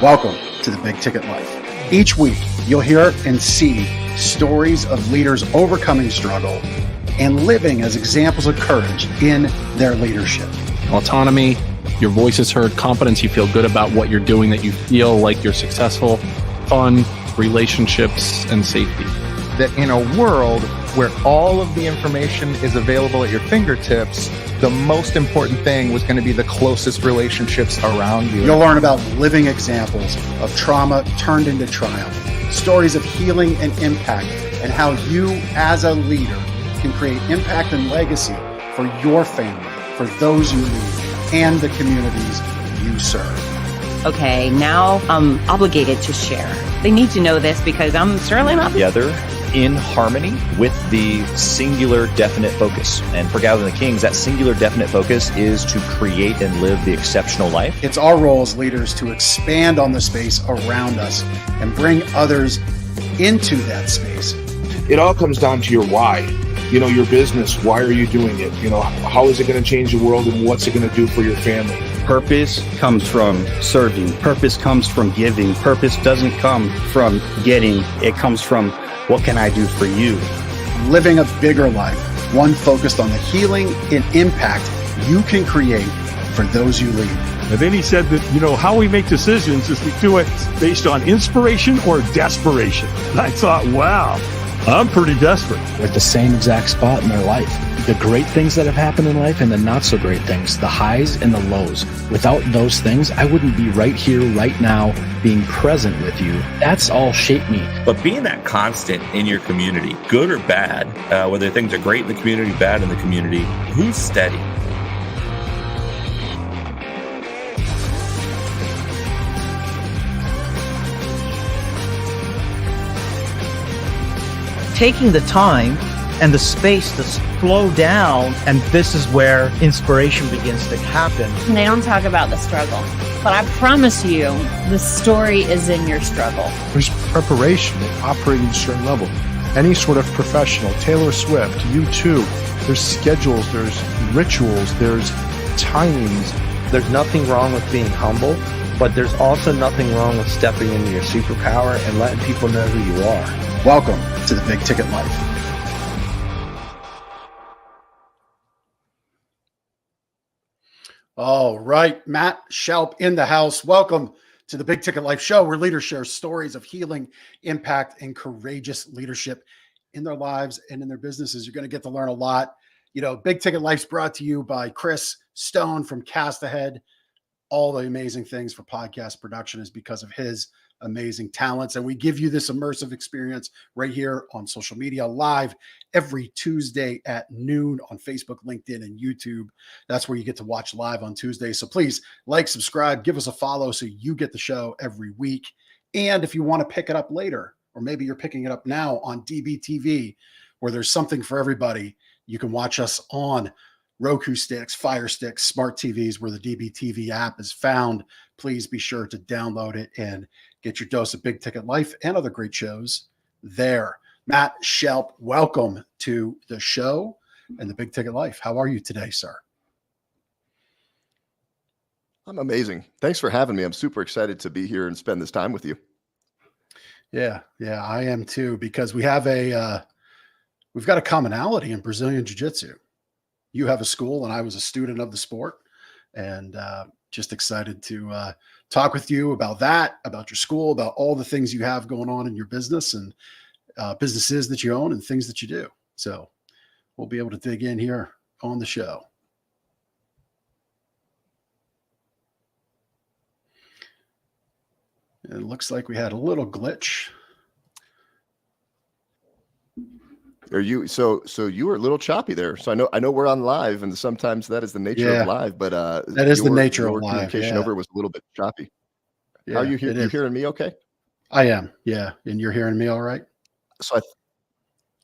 Welcome to the Big Ticket Life. Each week, you'll hear and see stories of leaders overcoming struggle and living as examples of courage in their leadership. Autonomy, your voice is heard, confidence, you feel good about what you're doing, that you feel like you're successful, fun, relationships, and safety. That in a world where all of the information is available at your fingertips, the most important thing was going to be the closest relationships around you. You'll learn about living examples of trauma turned into triumph, stories of healing and impact, and how you as a leader can create impact and legacy for your family, for those you lead, and the communities you serve. Okay, now I'm obligated to share. They need to know this because I'm certainly not together in harmony with the singular definite focus. And for Gathering the Kings, that singular definite focus is to create and live the exceptional life. It's our role as leaders to expand on the space around us and bring others into that space. It all comes down to your why. You know, your business, why are you doing it? You know, how is it going to change the world and what's it going to do for your family? Purpose comes from serving. Purpose comes from giving. Purpose doesn't come from getting. It comes from what can I do for you? Living a bigger life, one focused on the healing and impact you can create for those you lead. And then he said that, how we make decisions is we do it based on inspiration or desperation. And I thought, wow, I'm pretty desperate. We're at the same exact spot in their life. The great things that have happened in life and the not so great things, the highs and the lows. Without those things, I wouldn't be right here, right now, being present with you. That's all shaped me. But being that constant in your community, good or bad, whether things are great in the community, bad in the community, who's steady? Taking the time and the space to slow down, and this is where inspiration begins to happen. They don't talk about the struggle, but I promise you, the story is in your struggle. There's preparation at operating at a certain level. Any sort of professional, Taylor Swift, U2, there's schedules, there's rituals, there's timings. There's nothing wrong with being humble, but there's also nothing wrong with stepping into your superpower and letting people know who you are. Welcome to the Big Ticket Life. All right, Matt Shoup in the house. Welcome to the Big Ticket Life show, where leaders share stories of healing, impact, and courageous leadership in their lives and in their businesses. You're going to get to learn a lot. Big Ticket Life's brought to you by Chris Stone from Cast Ahead. All the amazing things for podcast production is because of his amazing talents. And we give you this immersive experience right here on social media, live every Tuesday at noon on Facebook, LinkedIn, and YouTube. That's where you get to watch live on Tuesday. So please like, subscribe, give us a follow so you get the show every week. And if you want to pick it up later, or maybe you're picking it up now on DBTV, where there's something for everybody, you can watch us on Roku sticks, Fire Sticks, smart TVs, where the DBTV app is found. Please be sure to download it and get your dose of Big Ticket Life and other great shows there. Matt Shoup, welcome to the show and the Big Ticket Life. How are you today, sir? I'm amazing. Thanks for having me. I'm super excited to be here and spend this time with you. Yeah, I am too, because we have we've got a commonality in Brazilian Jiu-Jitsu. You have a school and I was a student of the sport, and just excited to talk with you about that, about your school, about all the things you have going on in your business and businesses that you own and things that you do. So we'll be able to dig in here on the show. It looks like we had a little glitch. Are you so you were a little choppy there? So I know we're on live, and sometimes that is the nature of live. But that is the nature of live. Communication over was a little bit choppy. How are you here? You hearing me? Okay. I am. Yeah, and you're hearing me all right. So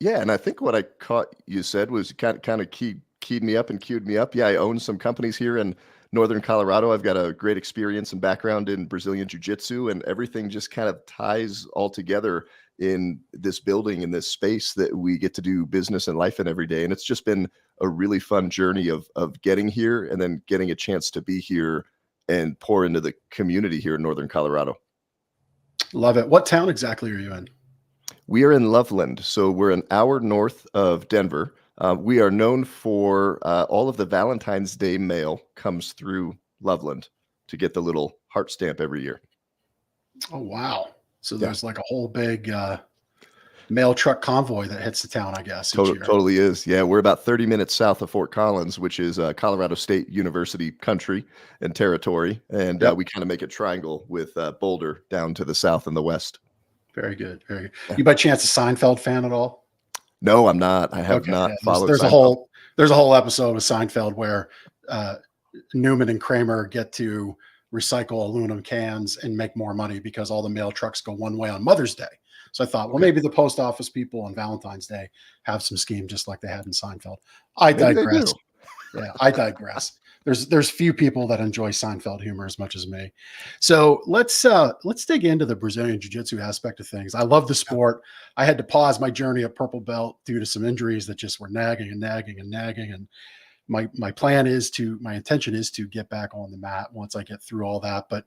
and I think what I caught you said was kind of keyed me up and queued me up. Yeah, I own some companies here in Northern Colorado. I've got a great experience and background in Brazilian Jiu-Jitsu, and everything just kind of ties all together in this building, in this space that we get to do business and life in every day. And it's just been a really fun journey of getting here and then getting a chance to be here and pour into the community here in Northern Colorado. Love it. What town exactly are you in? We are in Loveland, so we're an hour north of Denver. We are known for all of the Valentine's Day mail comes through Loveland to get the little heart stamp every year. Oh, wow. So there's like a whole big mail truck convoy that hits the town, I guess, each year. Totally is. Yeah, we're about 30 minutes south of Fort Collins, which is Colorado State University country and territory. And we kind of make a triangle with Boulder down to the south and the west. Very good. Very good. You by chance a Seinfeld fan at all? No, I'm not. I have not followed there's Seinfeld. There's a whole episode of Seinfeld where Newman and Kramer get to recycle aluminum cans and make more money because all the mail trucks go one way on Mother's Day. So I thought, well, maybe the post office people on Valentine's Day have some scheme just like they had in Seinfeld. I digress. Yeah, I digress. There's few people that enjoy Seinfeld humor as much as me. So let's dig into the Brazilian Jiu-Jitsu aspect of things. I love the sport. I had to pause my journey at purple belt due to some injuries that just were nagging. And my intention is to get back on the mat once I get through all that. But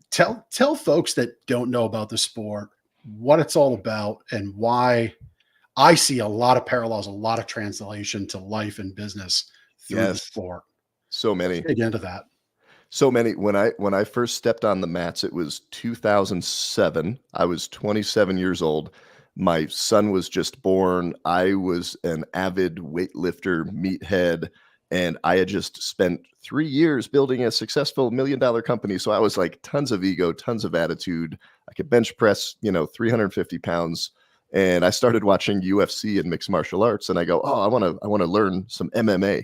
tell folks that don't know about the sport what it's all about and why I see a lot of parallels, a lot of translation to life and business through the sport. So many. Dig into that. So many. When I first stepped on the mats, it was 2007. I was 27 years old. My son was just born. I was an avid weightlifter, meathead, and I had just spent 3 years building a successful $1 million company. So I was like tons of ego, tons of attitude. I could bench press, 350 pounds. And I started watching UFC and mixed martial arts. And I go, I want to learn some MMA.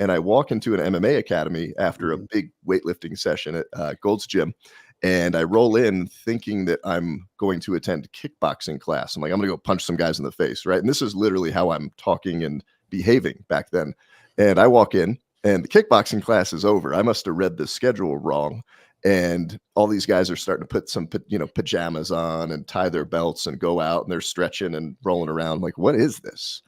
And I walk into an MMA academy after a big weightlifting session at Gold's Gym. And I roll in thinking that I'm going to attend kickboxing class. I'm like, I'm going to go punch some guys in the face, right? And this is literally how I'm talking and behaving back then. And I walk in and the kickboxing class is over. I must have read the schedule wrong. And all these guys are starting to put some, pajamas on and tie their belts and go out and they're stretching and rolling around. I'm like, what is this?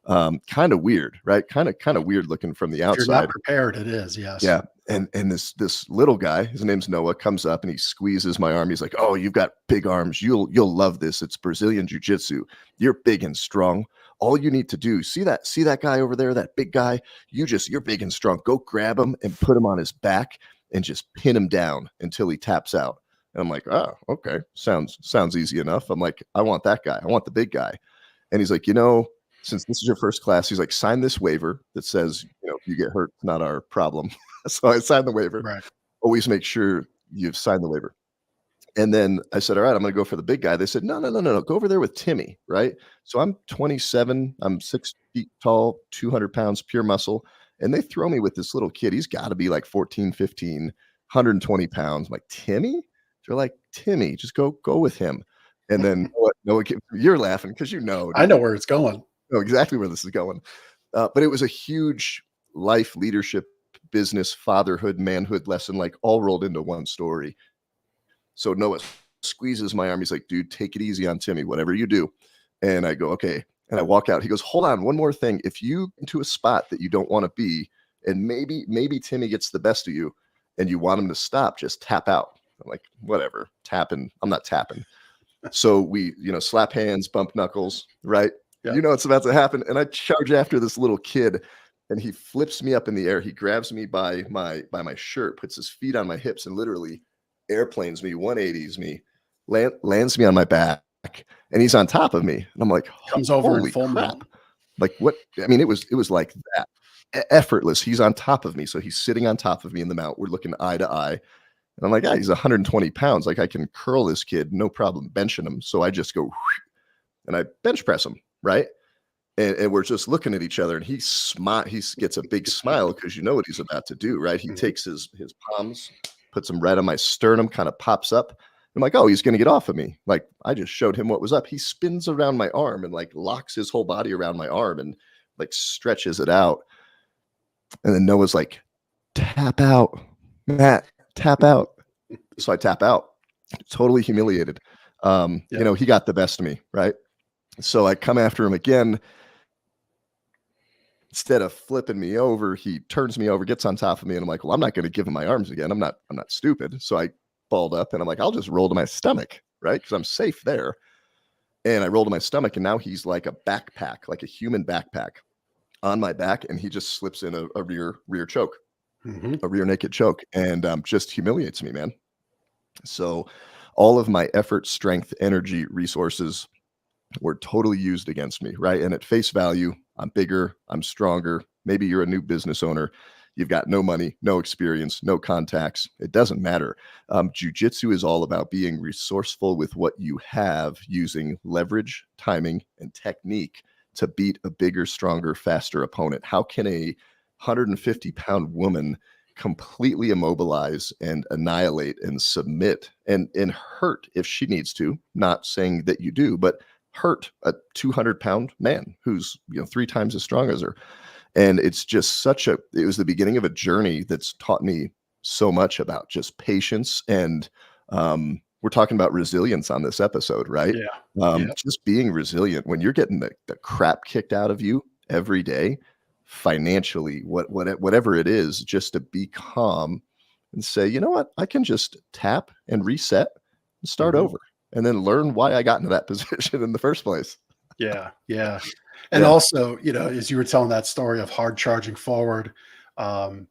Kind of weird, right? Kind of weird looking from the outside. If you're not prepared, it is, yes. Yeah. And this little guy, his name's Noah, comes up and he squeezes my arm. He's like, "Oh, you've got big arms. You'll love this. It's Brazilian Jiu-Jitsu. You're big and strong. All you need to do, see that guy over there, that big guy, you're big and strong. Go grab him and put him on his back and just pin him down until he taps out." And I'm like, "Oh, okay. Sounds easy enough." I'm like, "I want that guy. I want the big guy." And he's like, "Since this is your first class," he's like, "sign this waiver that says, if you get hurt, it's not our problem." So I signed the waiver. Right. Always make sure you've signed the waiver. And then I said, "All right, I'm going to go for the big guy." They said, No. Go over there with Timmy, right? So I'm 27. I'm 6 feet tall, 200 pounds, pure muscle. And they throw me with this little kid. He's got to be like 14, 15, 120 pounds. I'm like, "Timmy?" They're like, "Timmy, just go with him." And then Noah, you're laughing because I know where it's going. Know exactly where this is going. But it was a huge life, leadership, business, fatherhood, manhood lesson, like all rolled into one story. So Noah squeezes my arm. He's like, "Dude, take it easy on Timmy, whatever you do." And I go, "Okay." And I walk out. He goes, "Hold on, one more thing. If you into a spot that you don't want to be, and maybe Timmy gets the best of you and you want him to stop, just tap out." I'm like, "Whatever, tapping. I'm not tapping." So we, slap hands, bump knuckles, right? Yeah. It's about to happen. And I charge after this little kid and he flips me up in the air. He grabs me by my shirt, puts his feet on my hips and literally airplanes me, 180s me, lands me on my back, and he's on top of me. And I'm like, comes over in full mount. Like what? I mean, it was like that. Effortless. He's on top of me. So he's sitting on top of me in the mount. We're looking eye to eye. And I'm like, he's 120 pounds. Like I can curl this kid, no problem, benching him. So I just go and I bench press him. Right. And we're just looking at each other and he gets a big smile because you know what he's about to do. Right. He takes his palms, puts them right on my sternum, kind of pops up. I'm like, "Oh, he's going to get off of me." Like I just showed him what was up. He spins around my arm and like locks his whole body around my arm and like stretches it out. And then Noah's like, "Tap out, Matt, tap out." So I tap out, totally humiliated. He got the best of me. Right. So I come after him again. instead of flipping me over, he turns me over, gets on top of me, and I'm like, well, I'm not going to give him my arms again. I'm not stupid. So I balled up and I'm like, I'll just roll to my stomach, right? Because I'm safe there. And I roll to my stomach, and now he's like a backpack, like a human backpack on my back, and he just slips in a rear choke, a rear naked choke, and just humiliates me, man. So all of my effort, strength, energy, resources were totally used against me, right? And at face value, I'm bigger, I'm stronger. Maybe you're a new business owner. You've got no money, no experience, no contacts. It doesn't matter. Jiu-jitsu is all about being resourceful with what you have, using leverage, timing, and technique to beat a bigger, stronger, faster opponent. How can a 150-pound woman completely immobilize and annihilate and submit and hurt if she needs to? Not saying that you do, but hurt a 200-pound man who's 3 times as strong as her. And it's just it was the beginning of a journey that's taught me so much about just patience. And we're talking about resilience on this episode, right? Just being resilient when you're getting the crap kicked out of you every day, financially, whatever it is, just to be calm and say, you know what, I can just tap and reset and start over, and then learn why I got into that position in the first place. Yeah. And also, as you were telling that story of hard charging forward, I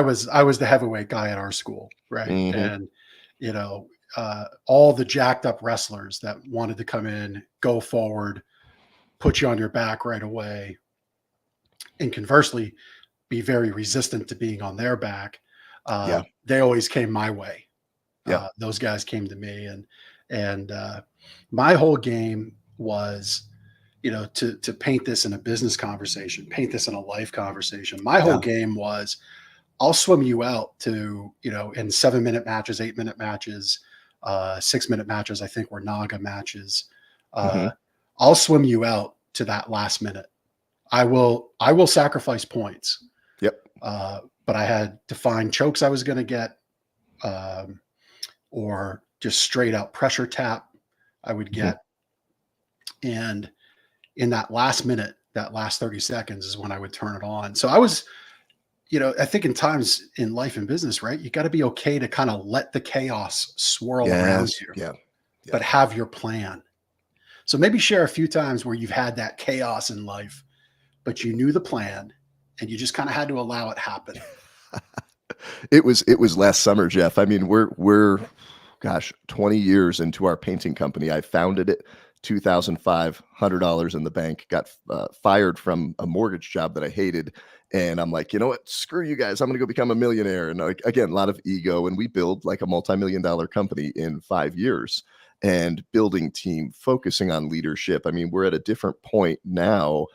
was the heavyweight guy at our school, right? And all the jacked up wrestlers that wanted to come in, go forward, put you on your back right away, and conversely, be very resistant to being on their back. They always came my way. Those guys came to me, and my whole game was, to paint this in a business conversation, paint this in a life conversation. My whole game was, I'll swim you out to, in 7-minute matches, 8-minute matches, 6-minute matches. I think were Naga matches. I'll swim you out to that last minute. I will sacrifice points. But I had defined chokes I was going to get, or just straight out pressure tap I would get. And in that last minute, that last 30 seconds is when I would turn it on. So I was, I think in times in life and business, right, you got to be okay to kind of let the chaos swirl around you, but have your plan. So maybe share a few times where you've had that chaos in life, but you knew the plan and you just kind of had to allow it happen. It was last summer, Jeff. I mean, we're 20 years into our painting company. I founded it 2005, $100 in the bank, got fired from a mortgage job that I hated. And I'm like, you know what? Screw you guys. I'm going to go become a millionaire. And again, a lot of ego. And we build like a multimillion-dollar company in 5 years, and building team, focusing on leadership. I mean, we're at a different point now,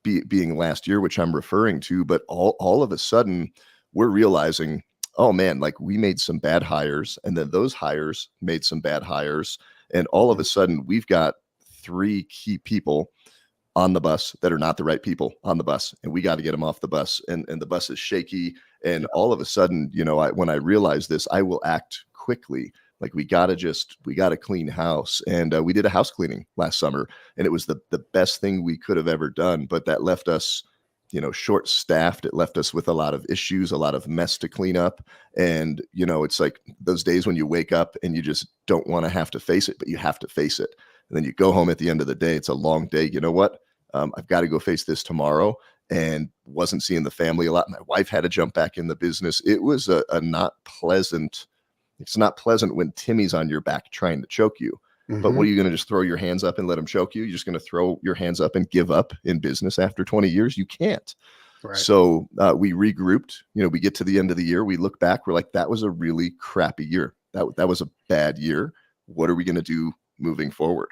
being last year, which I'm referring to, but all of a sudden we're realizing, oh man, like we made some bad hires, and then those hires made some bad hires. And all of a sudden we've got 3 key people on the bus that are not the right people on the bus, and we got to get them off the bus, and the bus is shaky. And all of a sudden, when I realize this, I will act quickly. Like we got to clean house. And we did a house cleaning last summer, and it was the best thing we could have ever done. But that left us, short staffed. It left us with a lot of issues, a lot of mess to clean up. And, it's like those days when you wake up and you just don't want to have to face it, but you have to face it. And then you go home at the end of the day. It's a long day. You know what? I've got to go face this tomorrow. And wasn't seeing the family a lot. My wife had to jump back in the business. It was a not pleasant. It's not pleasant when Timmy's on your back trying to choke you. But what are you going to just throw your hands up and let him choke you? You're just going to throw your hands up and give up in business after 20 years? You can't. Right. So we regrouped. We get to the end of the year. We look back. We're like, that was a really crappy year. That was a bad year. What are we going to do moving forward?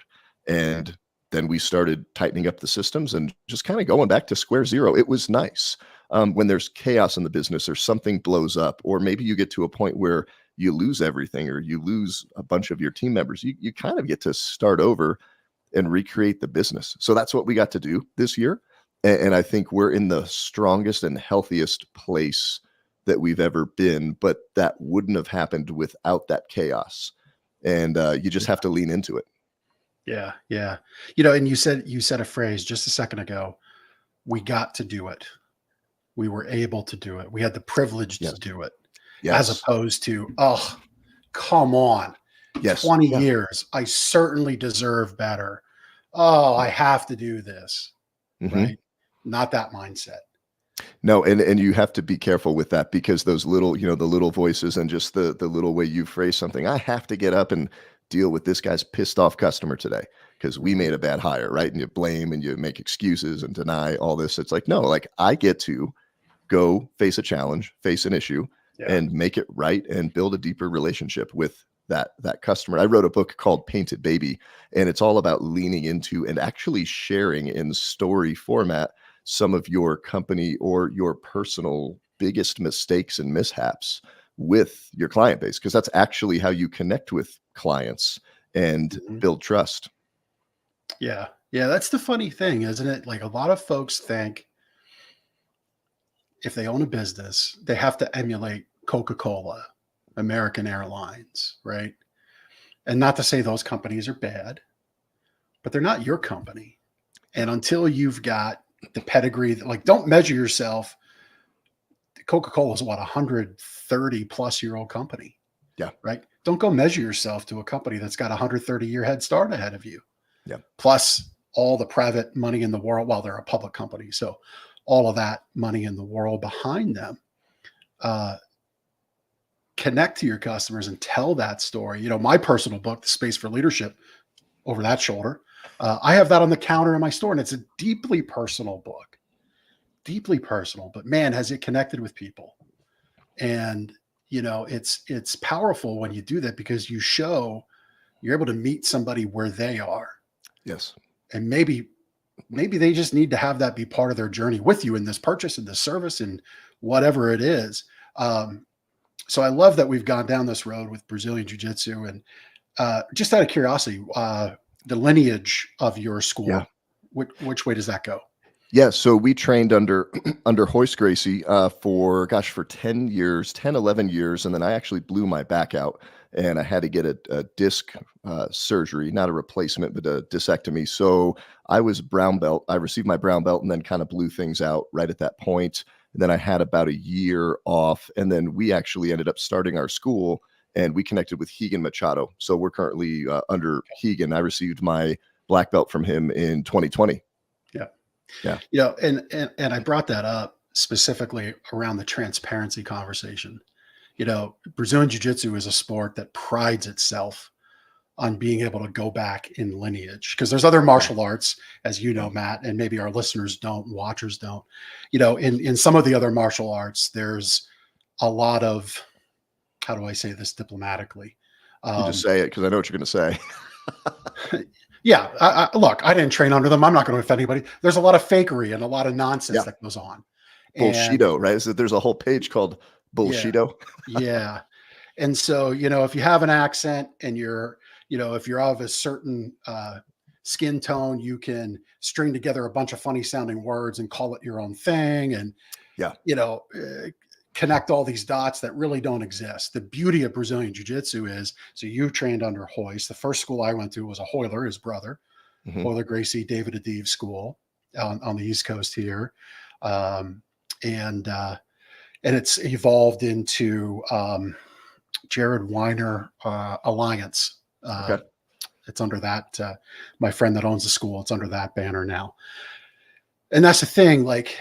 And then we started tightening up the systems and just kind of going back to square zero. It was nice. When there's chaos in the business or something blows up, or maybe you get to a point where you lose everything or you lose a bunch of your team members, you kind of get to start over and recreate the business. So that's what we got to do this year. And I think we're in the strongest and healthiest place that we've ever been, but that wouldn't have happened without that chaos. And you just have to lean into it. Yeah. And you said a phrase just a second ago, we got to do it. We were able to do it. We had the privilege to do it, as Yes. opposed to, oh, come on, Yes. 20 years. I certainly deserve better. Oh, I have to do this, right? Not that mindset. No, and you have to be careful with that, because those little, the little voices and just the little way you phrase something. I have to get up and deal with this guy's pissed off customer today because we made a bad hire, right? And you blame and you make excuses and deny all this. It's like, no, like I get to go face a challenge, face an issue, and make it right and build a deeper relationship with that customer. I wrote a book called Painted Baby, and it's all about leaning into and actually sharing in story format some of your company or your personal biggest mistakes and mishaps with your client base, because that's actually how you connect with clients and build trust. Yeah. Yeah. That's the funny thing, isn't it? Like, a lot of folks think if they own a business, they have to emulate Coca-Cola, American Airlines, right? And not to say those companies are bad, but they're not your company. And until you've got the pedigree, like, don't measure yourself. Coca-Cola is what, 130 plus year old company. Yeah. Right. Don't go measure yourself to a company that's got a 130-year head start ahead of you. Yeah. Plus all the private money in the world while they're a public company. So all of that money in the world behind them. Connect to your customers and tell that story. My personal book, The Space for Leadership, over that shoulder. I have that on the counter in my store, and it's a deeply personal book, deeply personal, but man, has it connected with people. And, it's powerful when you do that, because you're able to meet somebody where they are. Yes. And maybe they just need to have that be part of their journey with you in this purchase and this service and whatever it is. So I love that we've gone down this road with Brazilian Jiu-Jitsu. And just out of curiosity, the lineage of your school, which way does that go? Yeah, so we trained under Hoist Gracie for 10 years, 10, 11 years. And then I actually blew my back out and I had to get a disc surgery, not a replacement, but a discectomy. So I was brown belt. I received my brown belt and then kind of blew things out right at that point. And then I had about a year off. And then we actually ended up starting our school, and we connected with Hegan Machado. So we're currently under Hegan. I received my black belt from him in 2020. Yeah. And I brought that up specifically around the transparency conversation. Brazilian Jiu-Jitsu is a sport that prides itself on being able to go back in lineage, because there's other martial arts, as you know, Matt, and maybe our listeners don't, watchers don't. In some of the other martial arts, there's a lot of, how do I say this diplomatically? You just say it because I know what you're going to say. Yeah. Look, I didn't train under them. I'm not going to offend anybody. There's a lot of fakery and a lot of nonsense that goes on. Bullshido, right? So there's a whole page called Bullshido. Yeah. And so, if you have an accent and if you're of a certain skin tone, you can string together a bunch of funny sounding words and call it your own thing. And, connect all these dots that really don't exist. The beauty of Brazilian Jiu-Jitsu is, so you trained under Hoist. The first school I went to was a Hoyler, his brother, Hoyler Gracie, David Adiv school on the East Coast here. And it's evolved into Jared Weiner Alliance. It's under that, my friend that owns the school, it's under that banner now. And that's the thing, like,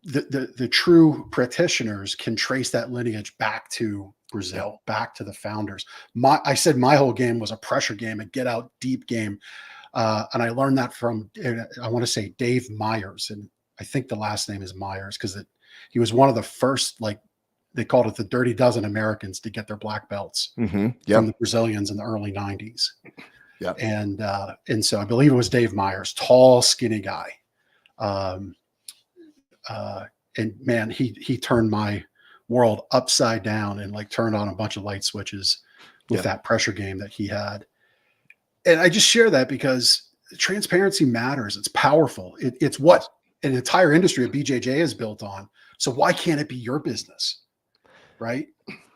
the true practitioners can trace that lineage back to Brazil, back to the founders. I said my whole game was a pressure game, a get out deep game. And I learned that from, I want to say Dave Myers. And I think the last name is Myers, because he was one of the first, like, they called it the Dirty Dozen Americans to get their black belts from the Brazilians in the early 90s. Yeah. And so I believe it was Dave Myers, tall, skinny guy. And man, he turned my world upside down and like turned on a bunch of light switches with that pressure game that he had. And I just share that because transparency matters. It's powerful. It's what an entire industry of BJJ is built on. So why can't it be your business? Right?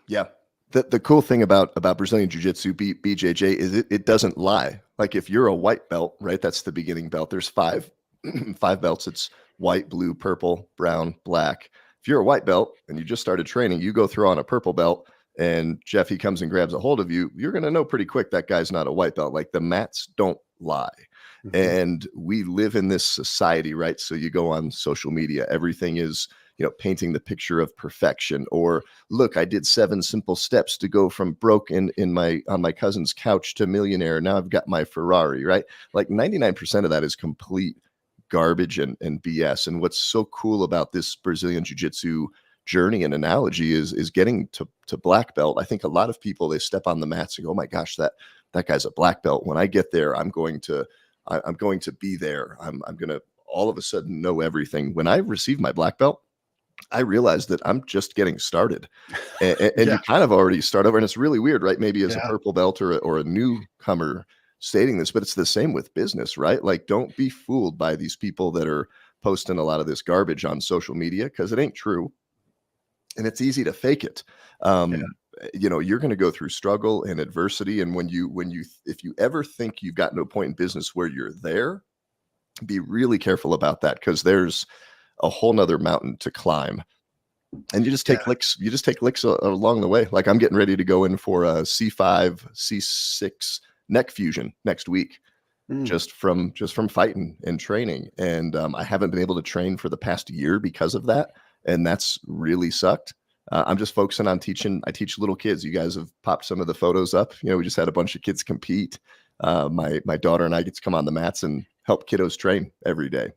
Yeah. The cool thing about Brazilian Jiu-Jitsu, BJJ, is it doesn't lie. Like, if you're a white belt, right, that's the beginning belt. There's five belts. It's white, blue, purple, brown, black. If you're a white belt and you just started training, you go throw on a purple belt and Jeffy comes and grabs a hold of you, you're going to know pretty quick that guy's not a white belt. Like, the mats don't lie. And we live in this society, right? So you go on social media, everything is, painting the picture of perfection, or look, I did 7 simple steps to go from broke on my cousin's couch to millionaire. Now I've got my Ferrari, right? Like 99% of that is complete garbage and BS. And what's so cool about this Brazilian Jiu-Jitsu journey and analogy is getting to black belt. I think a lot of people, they step on the mats and go, oh my gosh, that guy's a black belt. When I get there, I'm going to be there. I'm going to all of a sudden know everything. When I received my black belt, I realized that I'm just getting started, and you kind of already start over. And it's really weird, right? Maybe as a purple belt or a newcomer stating this, but it's the same with business, right? Like, don't be fooled by these people that are posting a lot of this garbage on social media, because it ain't true. And it's easy to fake it. You're going to go through struggle and adversity. And if you ever think you've got no point in business where you're there, be really careful about that, because there's a whole nother mountain to climb. And you just take licks. You just take licks along the way. Like, I'm getting ready to go in for a C5, C6 neck fusion next week, just from fighting and training. And I haven't been able to train for the past year because of that. And that's really sucked. I'm just focusing on teaching. I teach little kids. You guys have popped some of the photos up. We just had a bunch of kids compete. My daughter and I get to come on the mats and help kiddos train every day.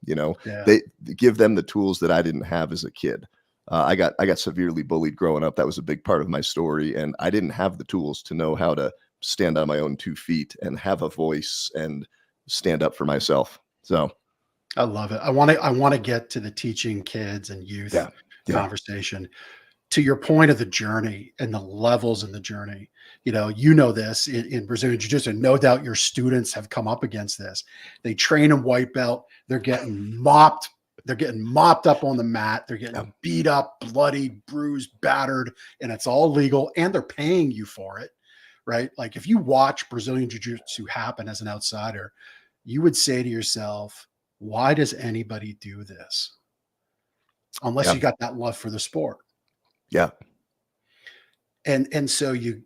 They give them the tools that I didn't have as a kid. I got severely bullied growing up. That was a big part of my story. And I didn't have the tools to know how to stand on my own 2 feet and have a voice and stand up for myself. So I love it. I want to get to the teaching kids and youth conversation. To your point of the journey and the levels in the journey, this in Brazilian Jiu-Jitsu, no doubt your students have come up against this. They train in white belt. They're getting mopped. They're getting mopped up on the mat. They're getting beat up, bloody, bruised, battered, and it's all legal. And they're paying you for it, right? Like, if you watch Brazilian Jiu-Jitsu happen as an outsider, you would say to yourself, why does anybody do this? Unless you got that love for the sport. Yeah. And so you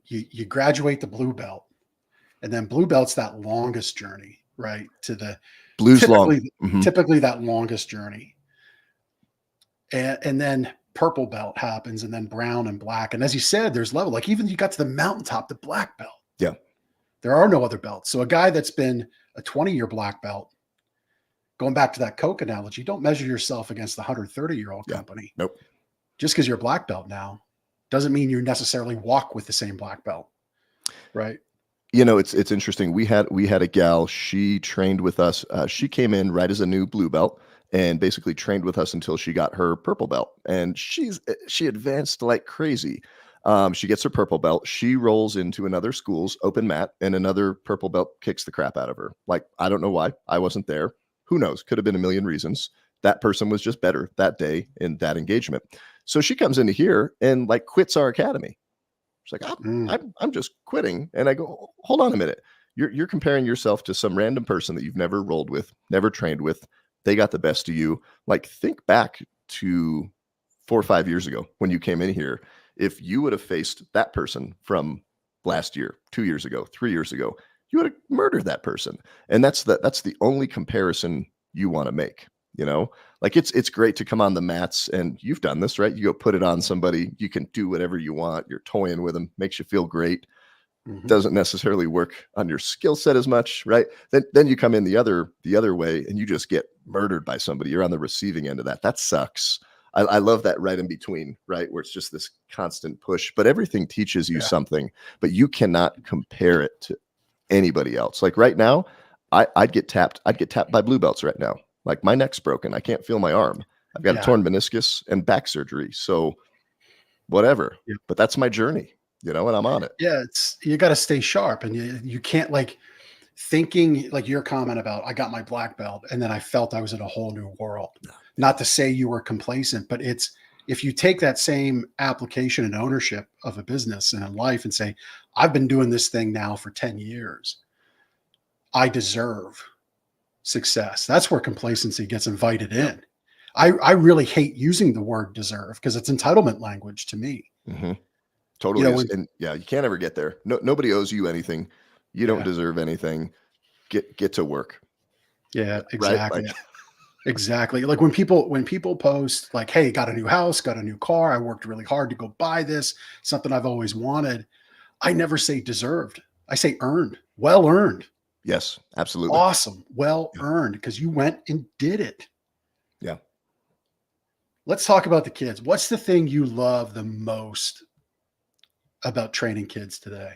graduate the blue belt, and then blue belt's that longest journey, right? To the blues typically that longest journey. And then purple belt happens, and then brown and black. And as you said, there's level. Like, even you got to the mountaintop, the black belt. Yeah. There are no other belts. So a guy that's been a 20-year black belt, going back to that Coke analogy, don't measure yourself against the 130-year-old company. Nope. Just because you're a black belt now doesn't mean you necessarily walk with the same black belt, right? It's interesting. We had a gal. She trained with us. She came in right as a new blue belt and basically trained with us until she got her purple belt. And she advanced like crazy. She gets her purple belt. She rolls into another school's open mat, and another purple belt kicks the crap out of her. Like, I don't know why. I wasn't there. Who knows? Could have been a million reasons. That person was just better that day in that engagement. So she comes into here and like quits our academy. She's like, I'm just quitting. And I go, hold on a minute. You're comparing yourself to some random person that you've never rolled with, never trained with. They got the best of you. Like, think back to 4 or 5 years ago when you came in here. If you would have faced that person from last year, 2 years ago, 3 years ago, you would have murdered that person. And that's the only comparison you want to make. Like, it's great to come on the mats, and you've done this, right? You go put it on somebody, you can do whatever you want. You're toying with them, makes you feel great. Doesn't necessarily work on your skill set as much, right? Then you come in the other way and you just get murdered by somebody. You're on the receiving end of that. That sucks. I love that right in between, right? Where it's just this constant push, but everything teaches you something, but you cannot compare it to anybody else. Like right now, I'd get tapped by blue belts right now. Like, my neck's broken. I can't feel my arm. I've got a torn meniscus and back surgery. So whatever, but that's my journey, and I'm on it. Yeah. You got to stay sharp, and you can't, like, thinking like your comment about, I got my black belt and then I felt I was in a whole new world. Not to say you were complacent, but if you take that same application and ownership of a business and in life and say, I've been doing this thing now for 10 years. I deserve success. That's where complacency gets invited in. I really hate using the word deserve because it's entitlement language to me. Mm-hmm. Totally is. When, And yeah, you can't ever get there. Nobody owes you anything. You don't deserve anything. Get to work. Yeah, Right. exactly. Exactly. Like when people post like, hey, got a new house, got a new car. I worked really hard to go buy this, something I've always wanted. I never say deserved. I say earned, well earned. Yes, absolutely. Awesome. Well earned because you went and did it. Yeah. Let's talk about the kids. What's the thing you love the most about training kids today?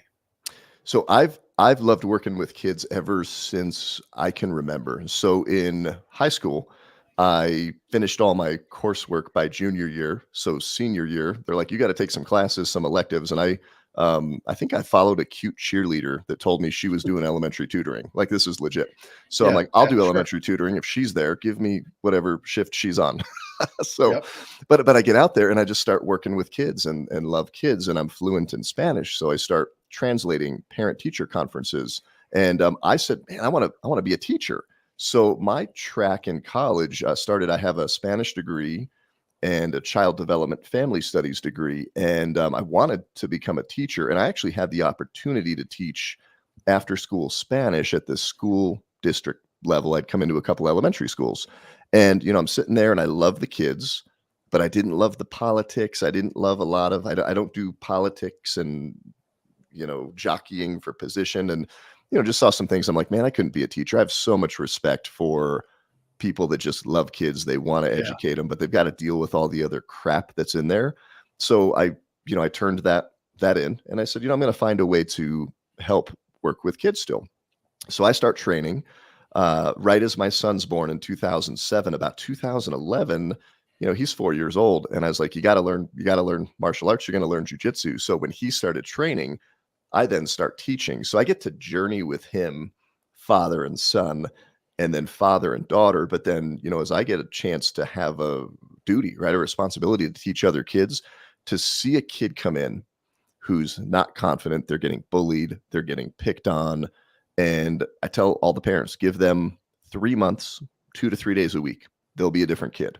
So I've loved working with kids ever since I can remember. So in high school, I finished all my coursework by junior year. So senior year, they're like, you got to take some classes, some electives. And I think I followed a cute cheerleader that told me she was doing elementary tutoring. Like, this is legit. So I'm like, I'll do elementary tutoring. If she's there, give me whatever shift she's on. So, but I get out there and I just start working with kids and love kids, and I'm fluent in Spanish. So I start translating parent teacher conferences. And I said, man, I want to be a teacher. So my track in college started. I have a Spanish degree and a child development family studies degree. And I wanted to become a teacher. And I actually had the opportunity to teach after school Spanish at the school district level. I'd come into a couple elementary schools. And, I'm sitting there and I love the kids, but I didn't love the politics. I didn't love a lot of, I don't do politics and, jockeying for position, and, just saw some things. I'm like, man, I couldn't be a teacher. I have so much respect for people that just love kids. They want to educate them, but they've got to deal with all the other crap that's in there. So I turned that in, and I said, I'm going to find a way to help work with kids still. So I start training right as my son's born in 2007. About 2011, he's 4 years old, and I was like, you got to learn martial arts. You're going to learn jujitsu. So when he started training, I then start teaching. So I get to journey with him, father and son, and then father and daughter. But then, as I get a chance to have a duty, right, a responsibility to teach other kids, to see a kid come in who's not confident, they're getting bullied, they're getting picked on. And I tell all the parents, give them 3 months, 2 to 3 days a week. They'll be a different kid.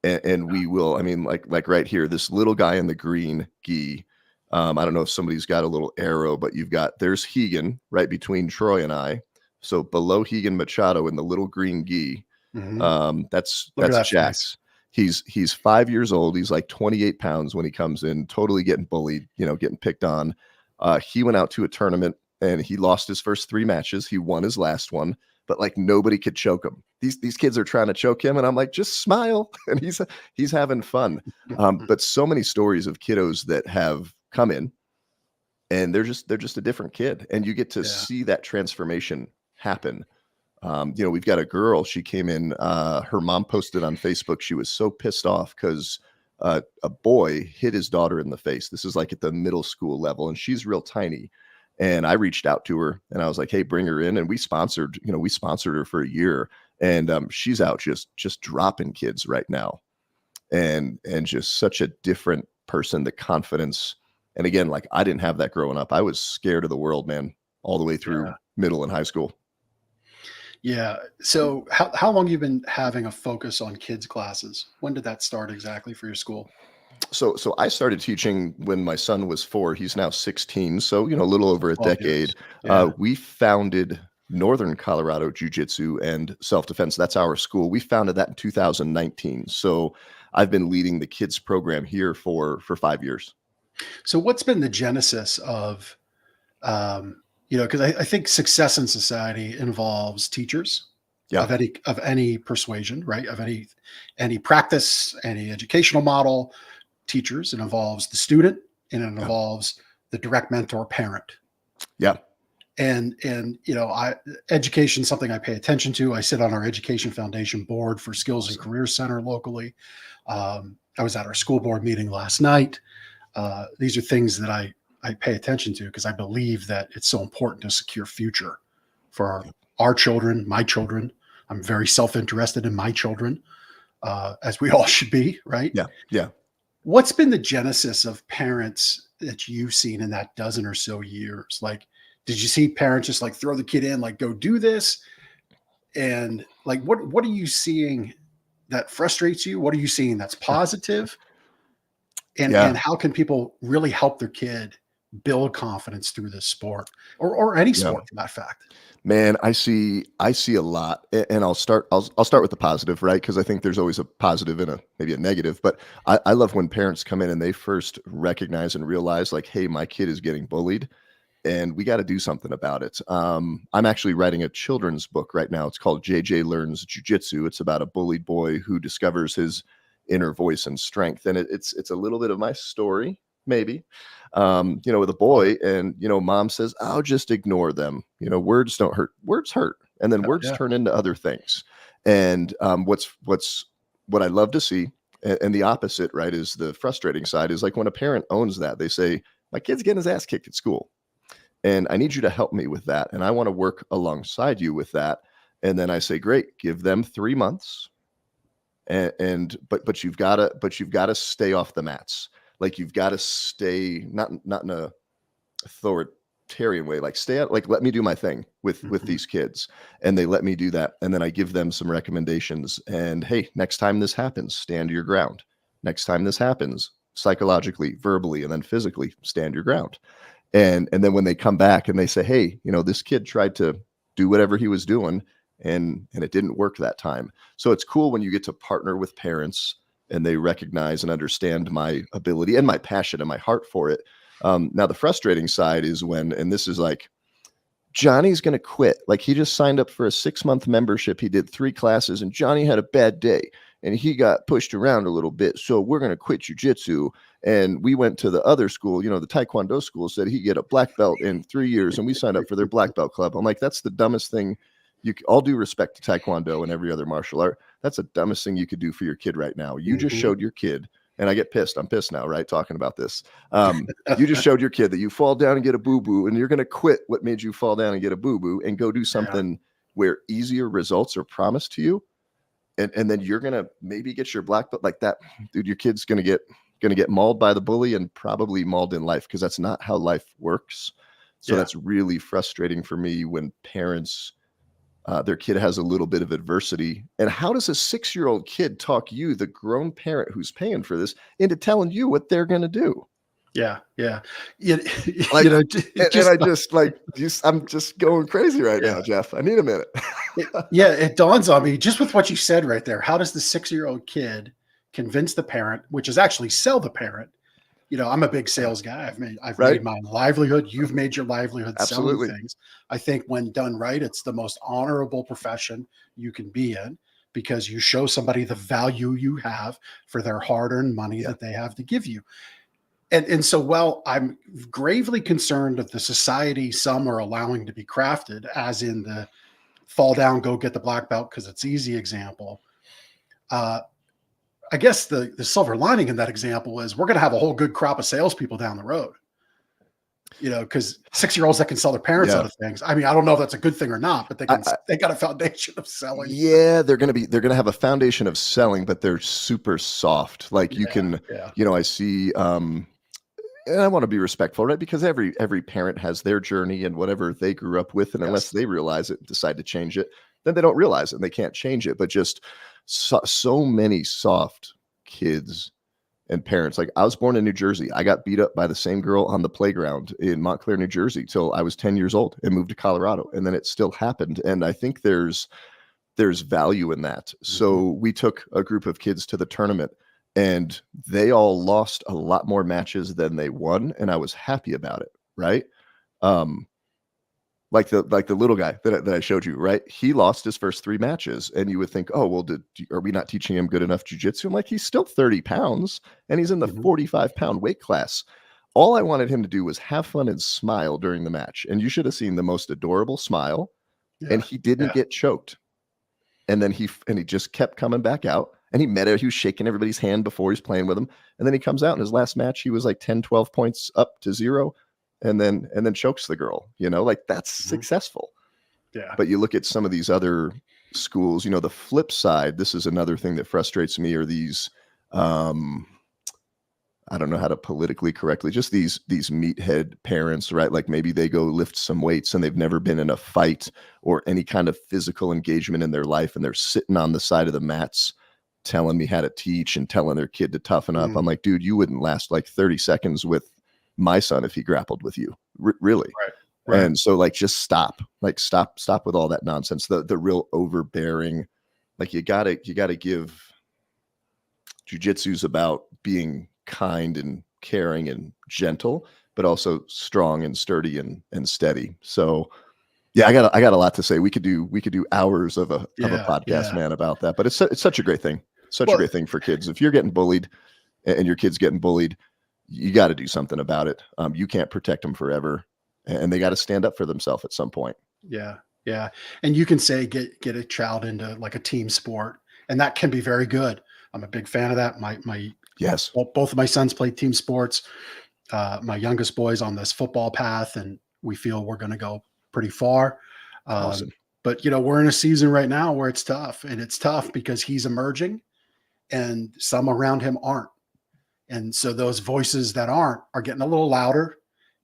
And we will, like right here, this little guy in the green gi. I don't know if somebody's got a little arrow, but there's Hegan right between Troy and I. So below Hegan Machado in the little green gi, that's Jax. He's 5 years old. He's like 28 pounds when he comes in, totally getting bullied, getting picked on. He went out to a tournament and he lost his first 3 matches. He won his last one, but like nobody could choke him. These kids are trying to choke him, and I'm like, just smile. And he's having fun. But so many stories of kiddos that have come in and they're just a different kid, and you get to see that transformation happen. We've got a girl, she came in, her mom posted on Facebook, she was so pissed off because a boy hit his daughter in the face. This is like at the middle school level, and she's real tiny. And I reached out to her and I was like, hey, bring her in. And we sponsored her for a year, and she's out just dropping kids right now, and just such a different person. The confidence. And again, like, I didn't have that growing up. I was scared of the world, man, all the way through middle and high school. Yeah. So how long have you been having a focus on kids classes? When did that start exactly for your school? So I started teaching when my son was 4. He's now 16. So, a little over a decade. We founded Northern Colorado Jiu-Jitsu and Self-Defense. That's our school. We founded that in 2019. So I've been leading the kids program here for 5 years. So what's been the genesis of, because I think success in society involves teachers of any persuasion, right? Of any practice, any educational model, teachers. It involves the student, and it involves the direct mentor parent. Yeah. And education is something I pay attention to. I sit on our education foundation board for Skills and Career Center locally. I was at our school board meeting last night. These are things that I pay attention to because I believe that it's so important to secure future for our children, my children. I'm very self-interested in my children, as we all should be, right? Yeah. Yeah. What's been the genesis of parents that you've seen in that dozen or so years? Like, did you see parents just like throw the kid in, like, go do this? And like, what are you seeing that frustrates you? What are you seeing that's positive? And Yeah. how can people really help their kid build confidence through this sport or any Yeah. sport for that fact? Man, I see a lot, and I'll start with the positive, right? Because I think there's always a positive and maybe a negative. But I love when parents come in and they first recognize and realize, like, hey, my kid is getting bullied, and we got to do something about it. I'm actually writing a children's book right now. It's called JJ Learns Jiu-Jitsu. It's about a bullied boy who discovers his inner voice and strength, and it's a little bit of my story, maybe. With a boy, and mom says, "I'll just ignore them. Words don't hurt. Words hurt, and then words turn into other things." And what I love to see, and the opposite, right, is the frustrating side. Is like when a parent owns that, they say, "My kid's getting his ass kicked at school, and I need you to help me with that, and I want to work alongside you with that." And then I say, "Great, give them 3 months, but you've got to stay off the mats." Like, you've got to stay not in a authoritarian way, like stay out, like let me do my thing with these kids, and they let me do that, and then I give them some recommendations. And hey, next time this happens, stand your ground. Next time this happens, psychologically, verbally, and then physically, stand your ground. And then when they come back and they say, hey, this kid tried to do whatever he was doing, and it didn't work that time. So it's cool when you get to partner with parents and they recognize and understand my ability and my passion and my heart for it. Now, the frustrating side is when, and this is like, Johnny's going to quit. Like, he just signed up for a 6-month membership. He did 3 classes, and Johnny had a bad day, and he got pushed around a little bit. So we're going to quit jiu-jitsu. And we went to the other school, the Taekwondo school, said he'd get a black belt in 3 years, and we signed up for their black belt club. I'm like, that's the dumbest thing. All due respect to Taekwondo and every other martial art, that's the dumbest thing you could do for your kid right now. You just showed your kid, and I get pissed. I'm pissed now, right? Talking about this. You just showed your kid that you fall down and get a boo-boo, and you're going to quit what made you fall down and get a boo-boo and go do something where easier results are promised to you. And then you're going to maybe get your black belt like that. Dude, your kid's going to get mauled by the bully and probably mauled in life, because that's not how life works. So that's really frustrating for me when parents, their kid has a little bit of adversity. And how does a 6-year-old kid talk you, the grown parent who's paying for this, into telling you what they're going to do? Yeah. I'm just going crazy right now, Jeff. I need a minute. It dawns on me just with what you said right there. How does the 6-year-old kid convince the parent, which is actually sell the parent? I'm a big sales guy. I've made my livelihood. You've made your livelihood selling things. I think when done right, it's the most honorable profession you can be in, because you show somebody the value you have for their hard-earned money that they have to give you. And so, while I'm gravely concerned of the society some are allowing to be crafted, as in the fall down, go get the black belt because it's easy example, I guess the silver lining in that example is we're going to have a whole good crop of salespeople down the road, because 6-year-olds that can sell their parents out of things. I mean, I don't know if that's a good thing or not, but they got a foundation of selling. Yeah, they're going to have a foundation of selling, but they're super soft. Like I see, and I want to be respectful, right? Because every parent has their journey and whatever they grew up with, and unless they realize it, decide to change it, then they don't realize it and they can't change it. But just so many soft kids and parents. Like, I was born in New Jersey. I got beat up by the same girl on the playground in Montclair, New Jersey, till I was 10 years old and moved to Colorado. And then it still happened. And I think there's value in that. So we took a group of kids to the tournament, and they all lost a lot more matches than they won. And I was happy about it. Right. Like the little guy that I showed you, right? He lost his first 3 matches, and you would think, oh, well, are we not teaching him good enough jiu-jitsu? I'm like, he's still 30 pounds, and he's in the 45-pound weight class. All I wanted him to do was have fun and smile during the match, and you should have seen the most adorable smile, and he didn't get choked. And then he just kept coming back out, and he was shaking everybody's hand before he's playing with them, and then he comes out in his last match, he was like 10, 12 points up to 0. And then chokes the girl, like that's successful. Yeah. But you look at some of these other schools, the flip side, this is another thing that frustrates me, are these, I don't know how to politically correctly, just these meathead parents, right? Like, maybe they go lift some weights and they've never been in a fight or any kind of physical engagement in their life, and they're sitting on the side of the mats telling me how to teach and telling their kid to toughen up. I'm like, dude, you wouldn't last like 30 seconds with my son if he grappled with you. Really. Right. And so like, just stop with all that nonsense. The real overbearing, like you gotta give. Jiu-jitsu's about being kind and caring and gentle, but also strong and sturdy and steady. So yeah, I got a lot to say. We could do hours of a podcast, man, about that. But it's such a great thing. A great thing for kids. If you're getting bullied and your kid's getting bullied, you got to do something about it. You can't protect them forever, and they got to stand up for themselves at some point. Yeah. Yeah. And you can say, get a child into like a team sport, and that can be very good. I'm a big fan of that. Yes. Both of my sons play team sports. My youngest boy's on this football path, and we feel we're going to go pretty far. Awesome. But we're in a season right now where it's tough, and it's tough because he's emerging and some around him aren't. And so those voices that aren't are getting a little louder,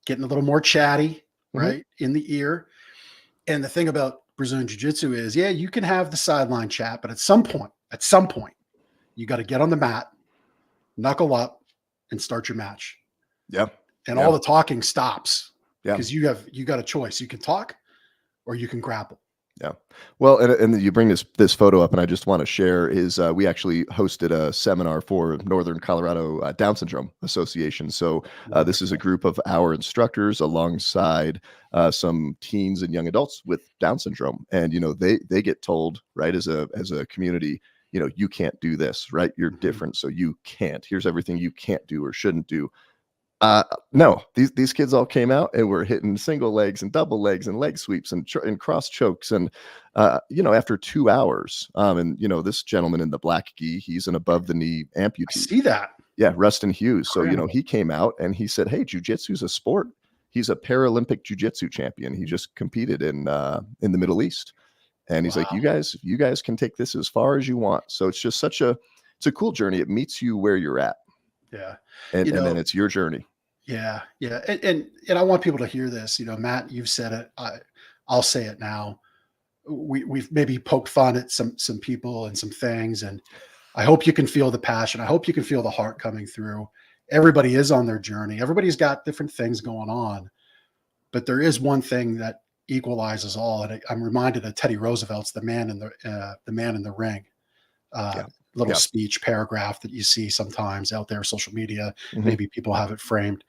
getting a little more chatty, right, in the ear. And the thing about Brazilian Jiu-Jitsu is, yeah, you can have the sideline chat, but at some point, you got to get on the mat, knuckle up, and start your match. Yeah. And all the talking stops. Yeah. Because you got a choice. You can talk or you can grapple. Yeah. Well, and you bring this photo up, and I just want to share is we actually hosted a seminar for Northern Colorado Down Syndrome Association. So this is a group of our instructors alongside some teens and young adults with Down syndrome. And, they get told, right, as a community, you can't do this, right? You're different. So you can't. Here's everything you can't do or shouldn't do. No, these kids all came out and were hitting single legs and double legs and leg sweeps and cross chokes. And, after 2 hours, and, this gentleman in the black gi, he's an above the knee amputee. I see that. Yeah. Rustin Hughes. Incredible. So, he came out and he said, hey, jiu-jitsu's a sport. He's a Paralympic jiu-jitsu champion. He just competed in the Middle East. And he's like, you guys can take this as far as you want. So it's just it's a cool journey. It meets you where you're at. Yeah. And then it's your journey. Yeah. Yeah. And I want people to hear this, Matt, you've said it. I'll say it now. We've maybe poked fun at some people and some things. And I hope you can feel the passion. I hope you can feel the heart coming through. Everybody is on their journey. Everybody's got different things going on, but there is one thing that equalizes all. And I'm reminded of Teddy Roosevelt's The Man in the Ring. Little speech paragraph that you see sometimes out there, social media. Maybe people have it framed.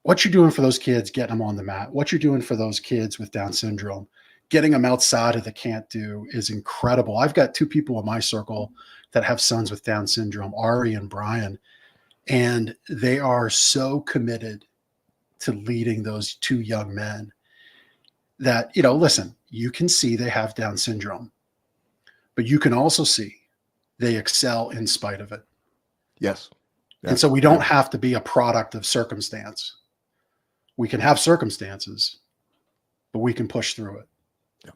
What you're doing for those kids, getting them on the mat, what you're doing for those kids with Down syndrome, getting them outside of the can't do is incredible. I've got 2 people in my circle that have sons with Down syndrome, Ari and Brian, and they are so committed to leading those 2 young men that, listen, you can see they have Down syndrome, but you can also see they excel in spite of it. Yes. Yeah. And so we don't have to be a product of circumstance. We can have circumstances, but we can push through it. Yeah.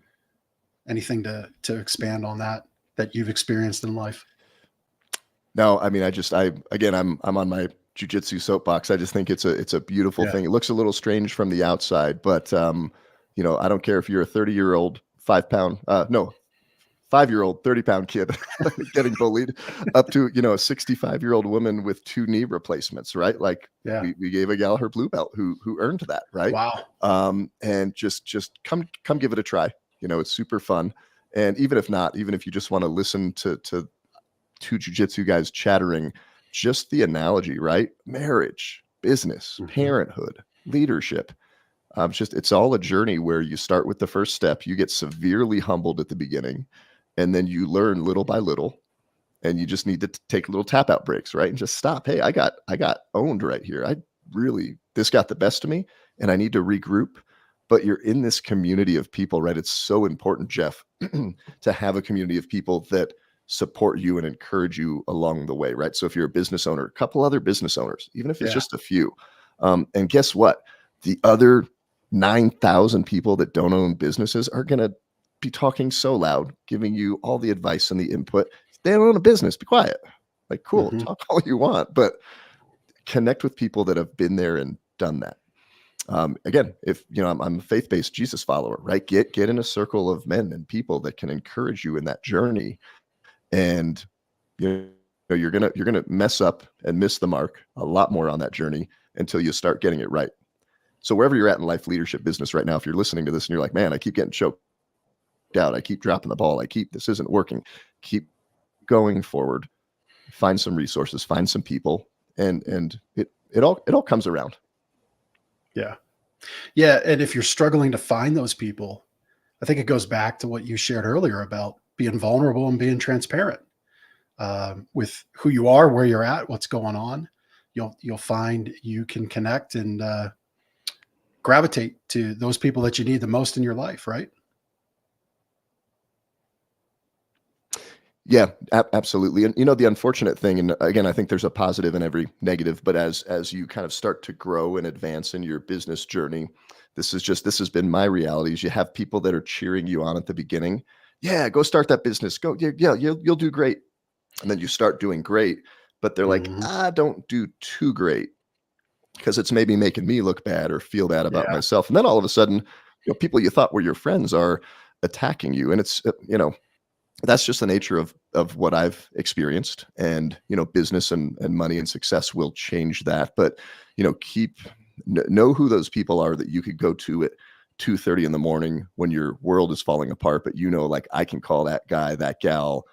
Anything to expand on that you've experienced in life? No, I mean, I'm on my jiu-jitsu soapbox. I just think it's a beautiful thing. It looks a little strange from the outside, but I don't care if you're a 30-year-old 5-year-old 30-pound kid getting bullied up to, a 65-year-old woman with 2 knee replacements, right? Like we gave a gal her blue belt who earned that, right? Wow. And just come give it a try. It's super fun. And even if you just want to listen to 2 jiu-jitsu guys chattering, just the analogy, right? Marriage, business, parenthood, leadership. It's all a journey where you start with the first step. You get severely humbled at the beginning, and then you learn little by little, and you just need to take little tap out breaks, right? And just stop. Hey, I got owned right here. This got the best of me, and I need to regroup. But you're in this community of people, right? It's so important, Jeff, to have a community of people that support you and encourage you along the way, right? So if you're a business owner, a couple other business owners, even if it's just a few, and guess what? The other 9,000 people that don't own businesses are going to be talking so loud, giving you all the advice and the input. They don't own a business. Be quiet. Like, cool, talk all you want, but connect with people that have been there and done that. Again, if I'm a faith-based Jesus follower, right? Get in a circle of men and people that can encourage you in that journey. And you know, you're gonna mess up and miss the mark a lot more on that journey until you start getting it right. So wherever you're at in life, leadership, business right now, if you're listening to this and you're like, man, I keep getting choked out, I keep dropping the ball, this isn't working, keep going forward, find some resources, find some people, and it all comes around. Yeah. Yeah. And if you're struggling to find those people, I think it goes back to what you shared earlier about being vulnerable and being transparent with who you are, where you're at, what's going on. You'll find you can connect and gravitate to those people that you need the most in your life, right? Yeah, absolutely. And you know, the unfortunate thing, and again, I think there's a positive in every negative, but as you kind of start to grow and advance in your business journey, this has been my reality, is you have people that are cheering you on at the beginning. Yeah, go start that business. Go, yeah, you'll do great. And then you start doing great, but they're like, don't do too great, because it's maybe making me look bad or feel bad about myself. And then all of a sudden, you know, people you thought were your friends are attacking you. And it's, you know, that's just the nature of what I've experienced. And, you know, business and money and success will change that. But, you know, know who those people are that you could go to at 2:30 in the morning when your world is falling apart. But, you know, like, I can call that guy, that gal,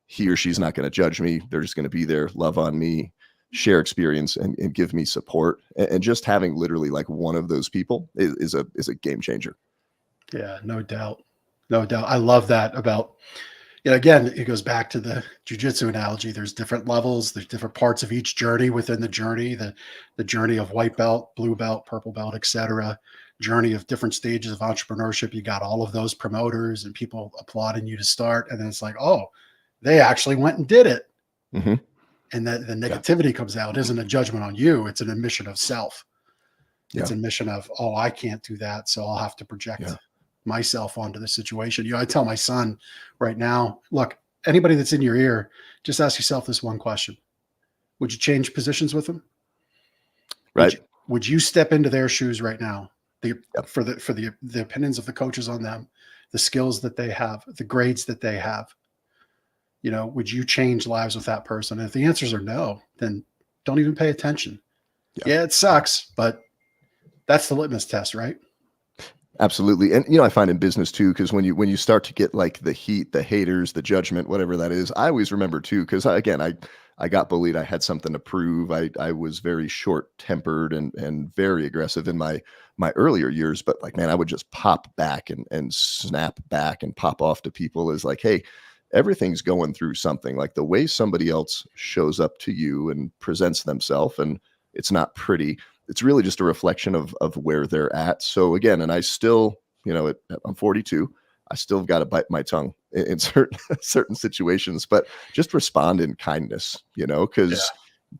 he or she's not going to judge me. They're just going to be there, love on me, share experience, and give me support. And just having literally like one of those people is a game changer. Yeah, no doubt. No doubt. I love that about, you know, again, it goes back to the jujitsu analogy. There's different levels, there's different parts of each journey within the journey, the journey of white belt, blue belt, purple belt, etc. Journey of different stages of entrepreneurship. You got all of those promoters and people applauding you to start. And then it's like, oh, they actually went and did it. Mm-hmm. And that the negativity comes out. It isn't a judgment on you. It's an admission of self. It's an admission of, oh, I can't do that, so I'll have to project myself onto the situation. You know, I tell my son right now, look, anybody that's in your ear, just ask yourself this one question. Would you change positions with them? Right. Would you step into their shoes right now? For the opinions of the coaches on them, the skills that they have, the grades that they have. You know, would you change lives with that person? And if the answers are no, then don't even pay attention. Yeah, it sucks, but that's the litmus test, right? Absolutely. And, you know, I find in business too, because when you start to get like the heat, the haters, the judgment, whatever that is, I always remember too, because again, I got bullied. I had something to prove. I was very short tempered and very aggressive in my earlier years, but like, man, I would just pop back and snap back and pop off to people as like, hey, everything's going through something. Like the way somebody else shows up to you and presents themselves, and it's not pretty. It's really just a reflection of where they're at. So again, and I still, you know, I'm 42. I still got to bite my tongue in certain situations, but just respond in kindness, you know, because,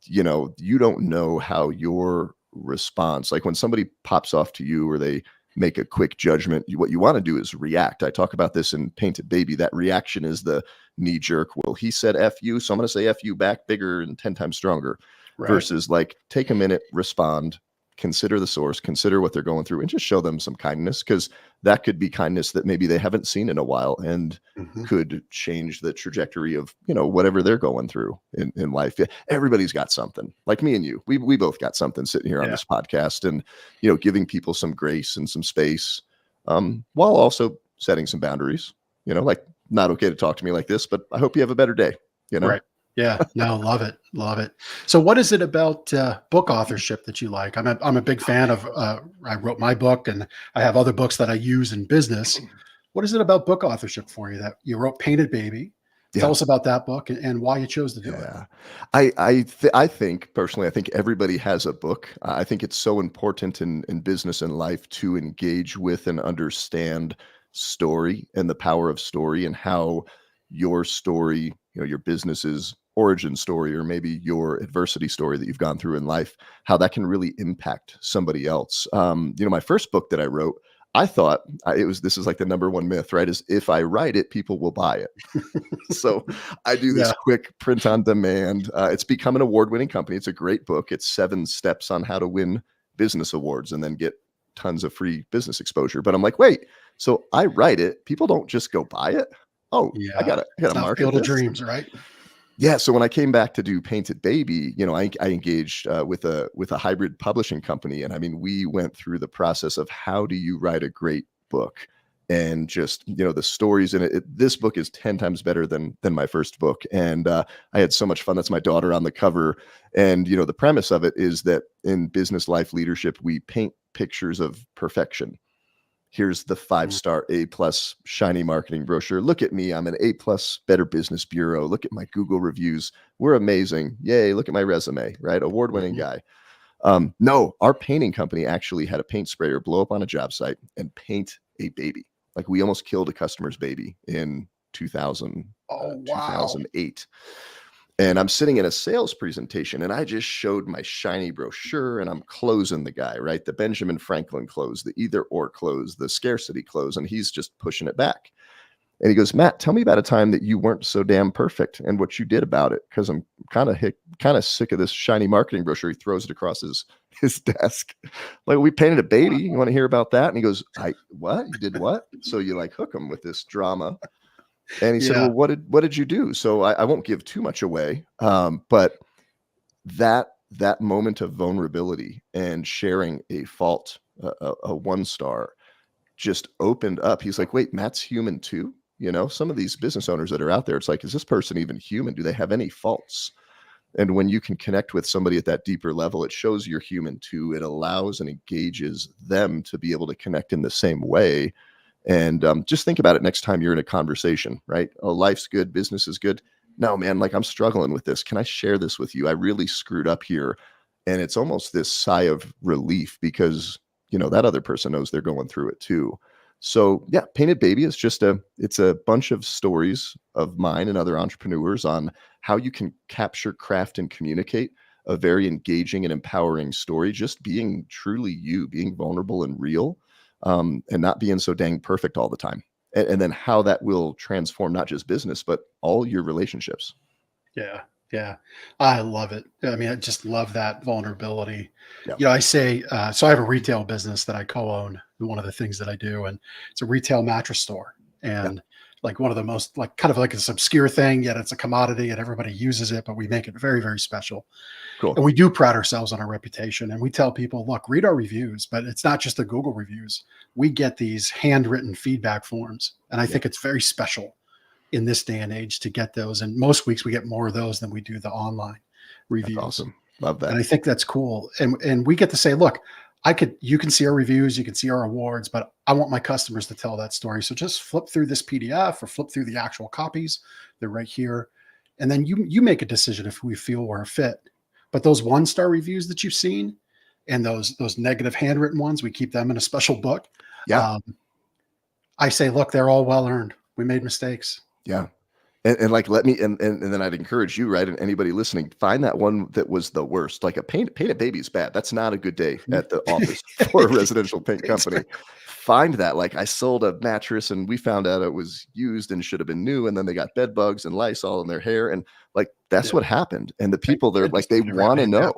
you know, you don't know how your response, like when somebody pops off to you or they make a quick judgment, what you want to do is react. I talk about this in Painted Baby. That reaction is the knee jerk. Well, he said F you, so I'm going to say F you back bigger and 10 times stronger. Right. Versus like, take a minute, respond, consider the source, consider what they're going through, and just show them some kindness, because that could be kindness that maybe they haven't seen in a while and could change the trajectory of, you know, whatever they're going through in life. Everybody's got something. Like me and you, we both got something sitting here on this podcast, and, you know, giving people some grace and some space, while also setting some boundaries, you know, like, not okay to talk to me like this, but I hope you have a better day, you know? Right. Yeah, no, love it. Love it. So what is it about book authorship that you like? I'm a big fan of, I wrote my book and I have other books that I use in business. What is it about book authorship for you that you wrote Painted Baby? Tell us about that book and why you chose to do it. I think personally, I think everybody has a book. I think it's so important in business and life to engage with and understand story and the power of story, and how your story, you know, your business's origin story, or maybe your adversity story that you've gone through in life, how that can really impact somebody else. You know, my first book that I wrote, I thought this is like the number one myth, right? Is if I write it, people will buy it. So I do this quick print on demand. It's become an award-winning company. It's a great book. It's 7 steps on how to win business awards and then get tons of free business exposure. But I'm like, wait, so I write it. People don't just go buy it. Oh, I gotta market Field of this. Dreams, right? Yeah. So when I came back to do Painted Baby, I engaged with a hybrid publishing company, and I mean, we went through the process of how do you write a great book, and just the stories in it. This book is 10 times better than my first book, and I had so much fun. That's my daughter on the cover, and the premise of it is that in business life leadership, we paint pictures of perfection. Here's the 5-star A+ shiny marketing brochure. Look at me. I'm an A+ Better Business Bureau. Look at my Google reviews. We're amazing. Yay. Look at my resume, right? Award-winning guy. No, our painting company actually had a paint sprayer blow up on a job site and paint a baby. Like, we almost killed a customer's baby in 2008. And I'm sitting in a sales presentation, and I just showed my shiny brochure, and I'm closing the guy, right? The Benjamin Franklin close, the either or close, the scarcity close, and he's just pushing it back. And he goes, Matt, tell me about a time that you weren't so damn perfect and what you did about it, because I'm kind of sick of this shiny marketing brochure. He throws it across his desk. Like, we painted a baby. You want to hear about that? And he goes, what? You did what? So you hook him with this drama. And he said, well, what did you do? So I won't give too much away. But that moment of vulnerability and sharing a fault, a 1-star, just opened up. He's like, wait, Matt's human too. Some of these business owners that are out there, it's like, is this person even human? Do they have any faults? And when you can connect with somebody at that deeper level, it shows you're human too. It allows and engages them to be able to connect in the same way. And just think about it next time you're in a conversation, right? Oh, life's good. Business is good. No, man, I'm struggling with this. Can I share this with you? I really screwed up here. And it's almost this sigh of relief because, that other person knows they're going through it too. So yeah, Painted Baby is it's a bunch of stories of mine and other entrepreneurs on how you can capture, craft, and communicate a very engaging and empowering story, just being truly you, being vulnerable and real. And not being so dang perfect all the time. And then how that will transform not just business, but all your relationships. Yeah. Yeah. I love it. I mean, I just love that vulnerability. Yeah. I say, so I have a retail business that I co-own. One of the things that I do, and it's a retail mattress store. And like one of the most kind of like this obscure thing, yet it's a commodity and everybody uses it, but we make it very, very special. Cool. And we do pride ourselves on our reputation. And we tell people, look, read our reviews, but it's not just the Google reviews. We get these handwritten feedback forms. And I think it's very special in this day and age to get those. And most weeks we get more of those than we do the online reviews. That's awesome. Love that. And I think that's cool. And we get to say, look, you can see our reviews, you can see our awards, but I want my customers to tell that story. So just flip through this PDF or flip through the actual copies. They're right here. And then you make a decision if we feel we're a fit. But those 1-star reviews that you've seen and those negative handwritten ones, we keep them in a special book. Yeah. I say, look, they're all well earned. We made mistakes. Yeah. And let me, and then I'd encourage you, right? And anybody listening, find that one that was the worst. Like a painted baby is bad. That's not a good day at the office for a residential paint company. Find that. Like, I sold a mattress and we found out it was used and should have been new. And then they got bed bugs and Lysol in their hair. And like, that's what happened. And the people they're like, they want to know.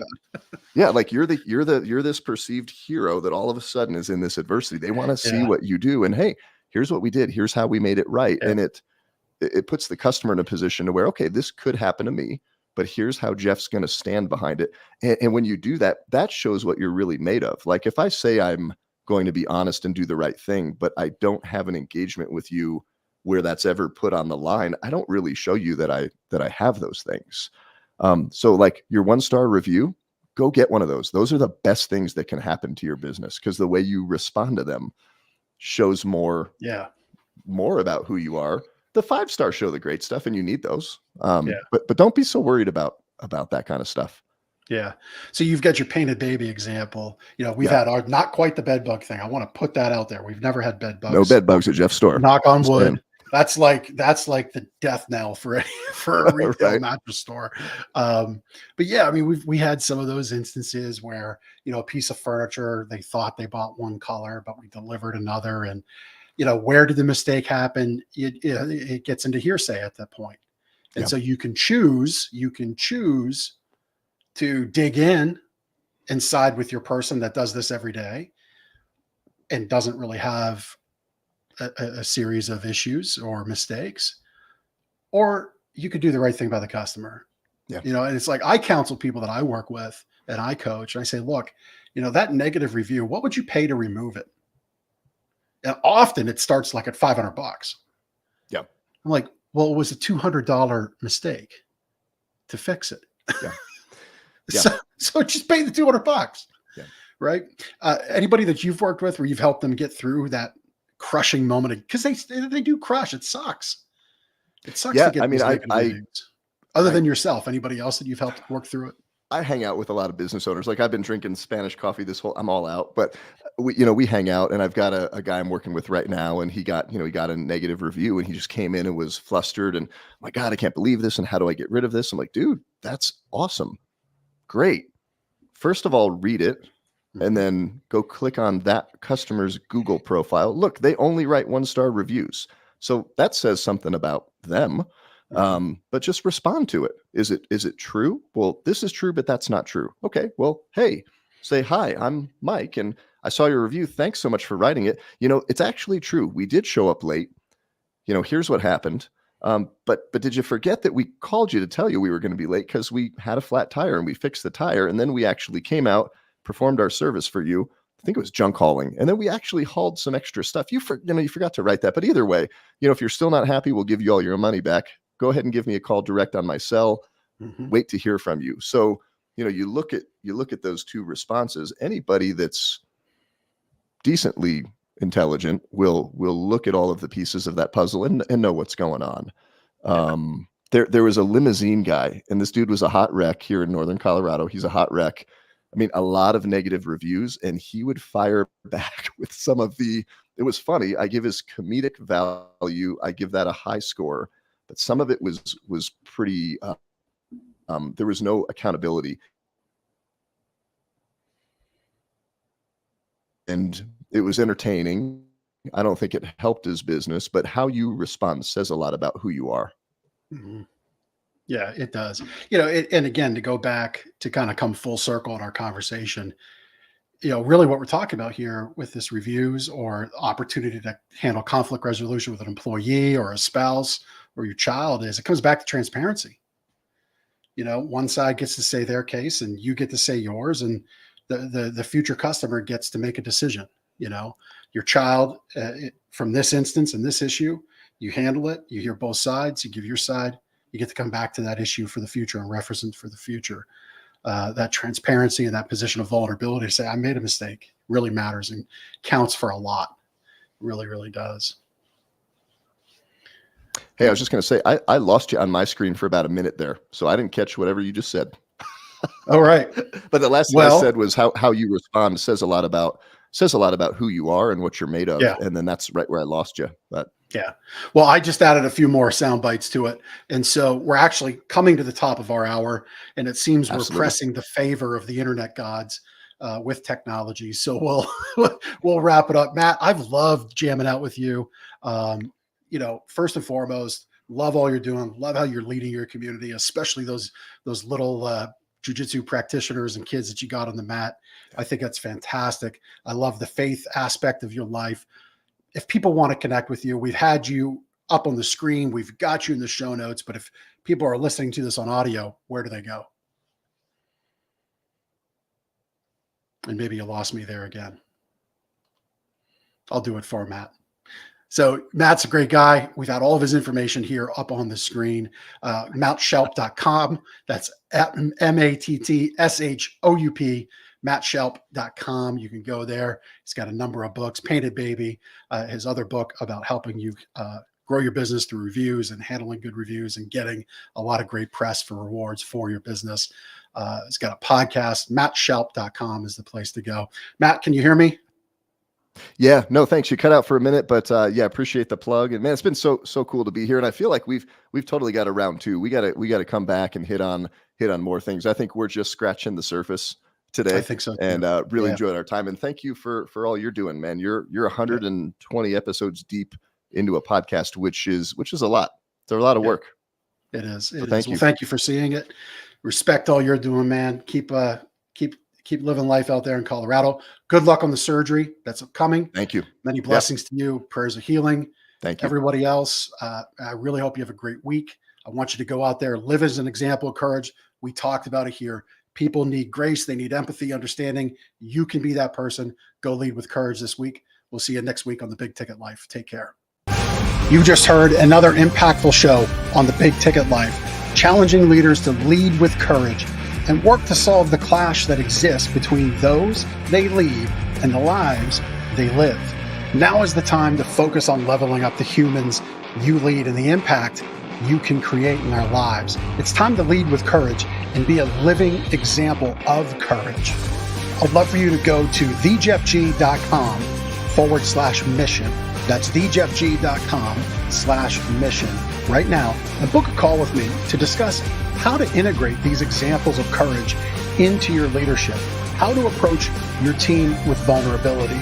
Yeah. Like you're this perceived hero that all of a sudden is in this adversity. They want to see what you do. And hey, here's what we did. Here's how we made it right. Yeah. And it puts the customer in a position to where, okay, this could happen to me, but here's how Jeff's going to stand behind it. And when you do that, that shows what you're really made of. Like, if I say I'm going to be honest and do the right thing, but I don't have an engagement with you where that's ever put on the line, I don't really show you that I have those things. So like your 1-star review, go get one of those. Those are the best things that can happen to your business, because the way you respond to them shows more about who you are. The 5-star show the great stuff, and you need those. But don't be so worried about that kind of stuff. Yeah. So you've got your Painted Baby example. We've had our not quite the bed bug thing. I want to put that out there. We've never had bed bugs. No bed bugs at Jeff's store. Knock on wood. That's like the death knell for a retail mattress store. But yeah, I mean, we had some of those instances where, a piece of furniture, they thought they bought one color, but we delivered another. And, where did the mistake happen? It gets into hearsay at that point. And so you can choose to dig in and side with your person that does this every day and doesn't really have a series of issues or mistakes, or you could do the right thing by the customer. Yeah. You know, and it's like, I counsel people that I work with and I coach, and I say, look, you know, that negative review, what would you pay to remove it? And often it starts like at $500. Yeah. I'm like, well, it was a $200 mistake to fix it. Yeah. Yeah. So just pay the $200. Yeah. Right. Anybody that you've worked with where you've helped them get through that crushing moment, because they do crush. It sucks. It sucks Yeah, to get I mean, these negative reviews. Other than yourself, anybody else that you've helped work through it? I hang out with a lot of business owners. Like, I've been drinking Spanish coffee I'm all out, but we hang out, and I've got a guy I'm working with right now, and he got a negative review, and he just came in and was flustered, and, my God, I can't believe this. And how do I get rid of this? I'm like, dude, that's awesome. Great. First of all, read it, and then go click on that customer's Google profile. Look, they only write 1-star reviews. So that says something about them. But just respond to it. Is it true? Well, this is true, but that's not true. Okay. Well, hey, say, hi, I'm Mike, and I saw your review. Thanks so much for writing it. You know, it's actually true. We did show up late. You know, here's what happened. But did you forget that we called you to tell you we were going to be late because we had a flat tire, and we fixed the tire, and then we actually came out, performed our service for you. I think it was junk hauling. And then we actually hauled some extra stuff. You forgot to write that. But either way, you know, if you're still not happy, we'll give you all your money back. Go ahead and give me a call direct on my cell. Wait to hear from you. So, you know, you look at those two responses. Anybody that's decently intelligent will look at all of the pieces of that puzzle and know what's going on. There was a limousine guy, and this dude was a hot wreck here in Northern Colorado. He's a hot wreck. I mean, a lot of negative reviews, and he would fire back with some of it was funny. I give his comedic value, I give that a high score, but some of it was pretty, there was no accountability. And it was entertaining. I don't think it helped his business, but how you respond says a lot about who you are. Yeah, it does. You know, and again, to go back to kind of come full circle in our conversation, you know, really what we're talking about here with this reviews or opportunity to handle conflict resolution with an employee or a spouse or your child is, it comes back to transparency. You know, one side gets to say their case and you get to say yours, and the future customer gets to make a decision. You know, your child, from this instance and this issue, you handle it, you hear both sides, you give your side, you get to come back to that issue for the future and reference it for the future. That transparency and that position of vulnerability to say, I made a mistake, really matters and counts for a lot. Really, really does. Hey, I was just going to say, I lost you on my screen for about a minute there, so I didn't catch whatever you just said. All right. But the last thing I said was how you respond says a lot about who you are and what you're made of. Yeah. And then that's right where I lost you. But yeah. Well, I just added a few more sound bites to it. And so we're actually coming to the top of our hour, and it seems we're pressing the favor of the internet gods with technology. So we'll wrap it up. Matt, I've loved jamming out with you. You know, first and foremost, love all you're doing. Love how you're leading your community, especially those little jiu-jitsu practitioners and kids that you got on the mat. I think that's fantastic. I love the faith aspect of your life. If people want to connect with you, we've had you up on the screen. We've got you in the show notes, but if people are listening to this on audio, where do they go? And maybe you lost me there again. I'll do it for Matt. So Matt's a great guy. We've got all of his information here up on the screen. MattShoup.com. That's at MattShoup, MattShoup.com. You can go there. He's got a number of books. Painted Baby, his other book about helping you grow your business through reviews and handling good reviews and getting a lot of great press for rewards for your business. He's got a podcast. MattShoup.com is the place to go. Matt, can you hear me? yeah, no, thanks. You cut out for a minute, but yeah, appreciate the plug. And man, it's been so cool to be here. And I feel like we've totally got a round two. We got to come back and hit on more things. I think we're just scratching the surface today. I think so too. And really enjoyed our time. And thank you for all you're doing, man. You're 120 episodes deep into a podcast, which is a lot. It's a lot of work. It is. So thank you. Well, thank you for seeing it. Respect all you're doing, man. Keep living life out there in Colorado. Good luck on the surgery that's coming. Thank you. Many blessings to you. Prayers of healing. Thank you. Everybody else. I really hope you have a great week. I want you to go out there, live as an example of courage. We talked about it here. People need grace. They need empathy, understanding. You can be that person. Go lead with courage this week. We'll see you next week on The Big Ticket Life. Take care. You just heard another impactful show on The Big Ticket Life, challenging leaders to lead with courage and work to solve the clash that exists between those they lead and the lives they live. Now is the time to focus on leveling up the humans you lead and the impact you can create in their lives. It's time to lead with courage and be a living example of courage. I'd love for you to go to thejeffg.com/mission. That's thejeffg.com/mission right now and book a call with me to discuss how to integrate these examples of courage into your leadership, how to approach your team with vulnerability,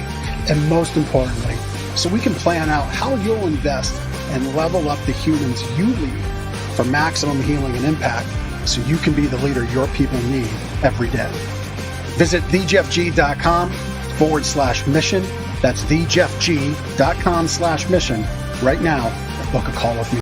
and most importantly, so we can plan out how you'll invest and level up the humans you lead for maximum healing and impact so you can be the leader your people need every day. Visit thejeffg.com/mission. That's thejeffg.com/mission right now and book a call with me.